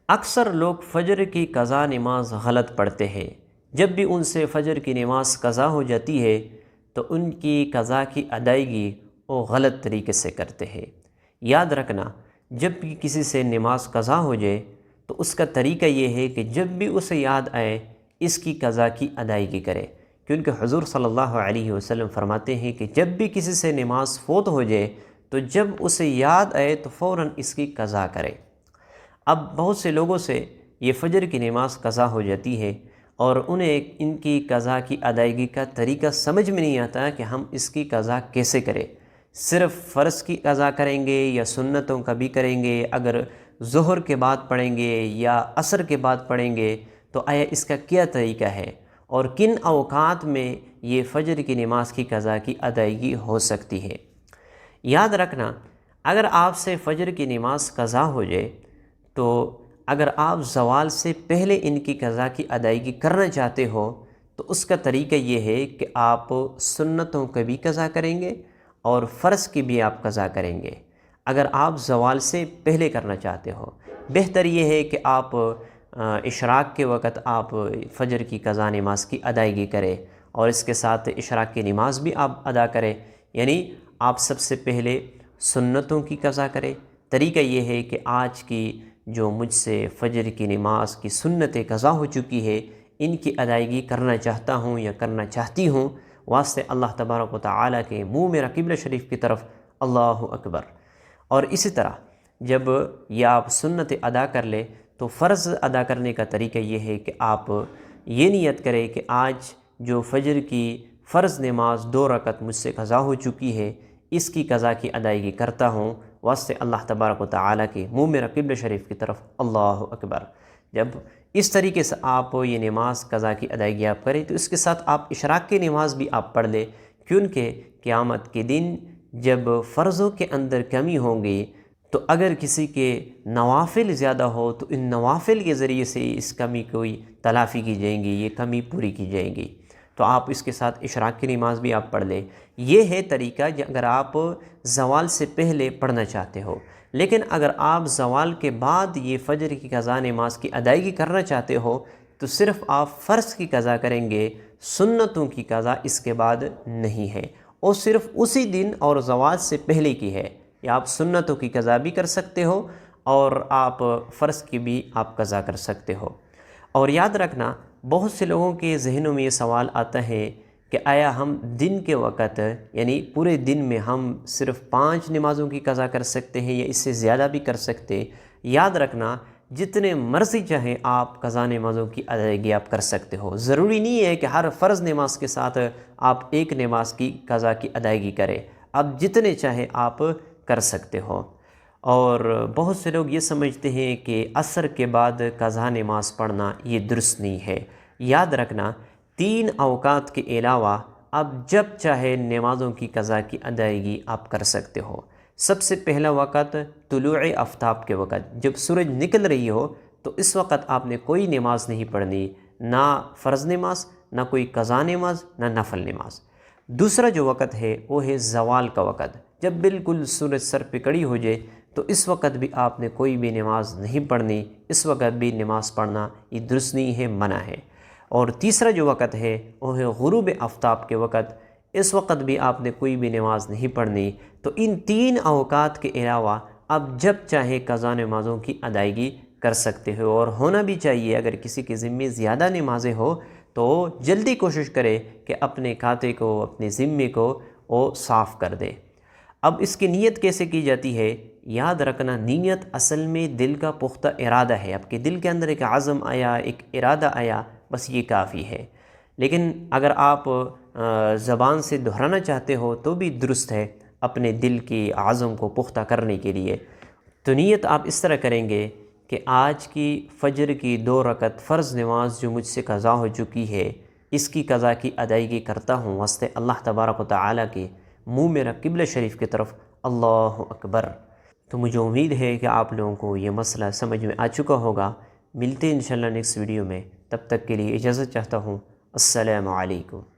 اکثر لوگ فجر کی قضا نماز غلط پڑھتے ہیں۔ جب بھی ان سے فجر کی نماز قضا ہو جاتی ہے تو ان کی قضا کی ادائیگی وہ غلط طریقے سے کرتے ہیں۔ یاد رکھنا، جب بھی کسی سے نماز قضا ہو جائے تو اس کا طریقہ یہ ہے کہ جب بھی اسے یاد آئے اس کی قضا کی ادائیگی کرے، کیونکہ حضور صلی اللہ علیہ وسلم فرماتے ہیں کہ جب بھی کسی سے نماز فوت ہو جائے تو جب اسے یاد آئے تو فوراً اس کی قضا کرے۔ اب بہت سے لوگوں سے یہ فجر کی نماز قضا ہو جاتی ہے اور انہیں ان کی قضا کی ادائیگی کا طریقہ سمجھ میں نہیں آتا کہ ہم اس کی قضا کیسے کریں۔ صرف فرض کی قضا کریں گے یا سنتوں کا بھی کریں گے؟ اگر ظہر کے بعد پڑھیں گے یا عصر کے بعد پڑھیں گے تو آیا اس کا کیا طریقہ ہے، اور کن اوقات میں یہ فجر کی نماز کی قضا کی ادائیگی ہو سکتی ہے؟ یاد رکھنا، اگر آپ سے فجر کی نماز قضا ہو جائے تو اگر آپ زوال سے پہلے ان کی قضا کی ادائیگی کرنا چاہتے ہو تو اس کا طریقہ یہ ہے کہ آپ سنتوں کا بھی قضا کریں گے اور فرض کی بھی آپ قضا کریں گے۔ اگر آپ زوال سے پہلے کرنا چاہتے ہو، بہتر یہ ہے کہ آپ اشراق کے وقت آپ فجر کی قضا نماز کی ادائیگی کریں اور اس کے ساتھ اشراق کی نماز بھی آپ ادا کریں، یعنی آپ سب سے پہلے سنتوں کی قضا کریں۔ طریقہ یہ ہے کہ آج کی جو مجھ سے فجر کی نماز کی سنتیں قضا ہو چکی ہے ان کی ادائیگی کرنا چاہتا ہوں یا کرنا چاہتی ہوں، واسطے اللہ تبارک و تعالیٰ کے منہ میرا قبلہ شریف کی طرف اللہ اکبر۔ اور اسی طرح جب یہ آپ سنت ادا کر لے تو فرض ادا کرنے کا طریقہ یہ ہے کہ آپ یہ نیت کریں کہ آج جو فجر کی فرض نماز 2 رکعت مجھ سے قضا ہو چکی ہے اس کی قضا کی ادائیگی کرتا ہوں، واسطے اللہ تبارک و تعالیٰ کے منہ میرا قبلہ شریف کی طرف اللہ اکبر۔ جب اس طریقے سے آپ یہ نماز قضا کی ادائیگی آپ کریں تو اس کے ساتھ آپ اشراق کی نماز بھی آپ پڑھ لیں، کیونکہ قیامت کے دن جب فرضوں کے اندر کمی ہوگی تو اگر کسی کے نوافل زیادہ ہو تو ان نوافل کے ذریعے سے اس کمی کو تلافی کی جائیں گی، یہ کمی پوری کی جائے گی، تو آپ اس کے ساتھ اشراق کی نماز بھی آپ پڑھ لیں۔ یہ ہے طریقہ اگر آپ زوال سے پہلے پڑھنا چاہتے ہو۔ لیکن اگر آپ زوال کے بعد یہ فجر کی قضا نماز کی ادائیگی کرنا چاہتے ہو تو صرف آپ فرض کی قضا کریں گے، سنتوں کی قضا اس کے بعد نہیں ہے، اور صرف اسی دن اور زوال سے پہلے کی ہے۔ یا آپ سنتوں کی قضا بھی کر سکتے ہو اور آپ فرض کی بھی آپ قضا کر سکتے ہو۔ اور یاد رکھنا، بہت سے لوگوں کے ذہنوں میں یہ سوال آتا ہے کہ آیا ہم دن کے وقت یعنی پورے دن میں ہم صرف 5 نمازوں کی قضا کر سکتے ہیں یا اس سے زیادہ بھی کر سکتے؟ یاد رکھنا، جتنے مرضی چاہیں آپ قضا نمازوں کی ادائیگی آپ کر سکتے ہو۔ ضروری نہیں ہے کہ ہر فرض نماز کے ساتھ آپ ایک نماز کی قضا کی ادائیگی کریں، اب جتنے چاہیں آپ کر سکتے ہو۔ اور بہت سے لوگ یہ سمجھتے ہیں کہ عصر کے بعد قضا نماز پڑھنا یہ درست نہیں ہے۔ یاد رکھنا، 3 اوقات کے علاوہ آپ جب چاہے نمازوں کی قضا کی ادائیگی آپ کر سکتے ہو۔ سب سے پہلا وقت طلوع آفتاب کے وقت، جب سورج نکل رہی ہو تو اس وقت آپ نے کوئی نماز نہیں پڑھنی، نہ فرض نماز، نہ کوئی قضا نماز، نہ نفل نماز۔ دوسرا جو وقت ہے وہ ہے زوال کا وقت، جب بالکل سورج سر پہ کڑی ہو جائے تو اس وقت بھی آپ نے کوئی بھی نماز نہیں پڑھنی، اس وقت بھی نماز پڑھنا یہ درست نہیں ہے، منع ہے۔ اور تیسرا جو وقت ہے وہ ہے غروب آفتاب کے وقت، اس وقت بھی آپ نے کوئی بھی نماز نہیں پڑھنی۔ تو ان 3 اوقات کے علاوہ آپ جب چاہے قضا نمازوں کی ادائیگی کر سکتے ہو، اور ہونا بھی چاہیے۔ اگر کسی کے ذمے زیادہ نمازیں ہو تو جلدی کوشش کرے کہ اپنے کھاتے کو، اپنے ذمے کو وہ صاف کر دے۔ اب اس کی نیت کیسے کی جاتی ہے؟ یاد رکھنا، نیت اصل میں دل کا پختہ ارادہ ہے۔ آپ کے دل کے اندر ایک عزم آیا، ایک ارادہ آیا، بس یہ کافی ہے۔ لیکن اگر آپ زبان سے دہرانا چاہتے ہو تو بھی درست ہے، اپنے دل کی عزم کو پختہ کرنے کے لیے۔ تو نیت آپ اس طرح کریں گے کہ آج کی فجر کی 2 رکعت فرض نماز جو مجھ سے قضا ہو چکی ہے اس کی قضا کی ادائیگی کرتا ہوں، واسطے اللہ تبارک و تعالیٰ کے منہ میرا قبلہ شریف کی طرف اللہ اکبر۔ تو مجھے امید ہے کہ آپ لوگوں کو یہ مسئلہ سمجھ میں آ چکا ہوگا۔ ملتے ہیں انشاءاللہ نیکسٹ ویڈیو میں، تب تک کے لیے اجازت چاہتا ہوں۔ السلام علیکم۔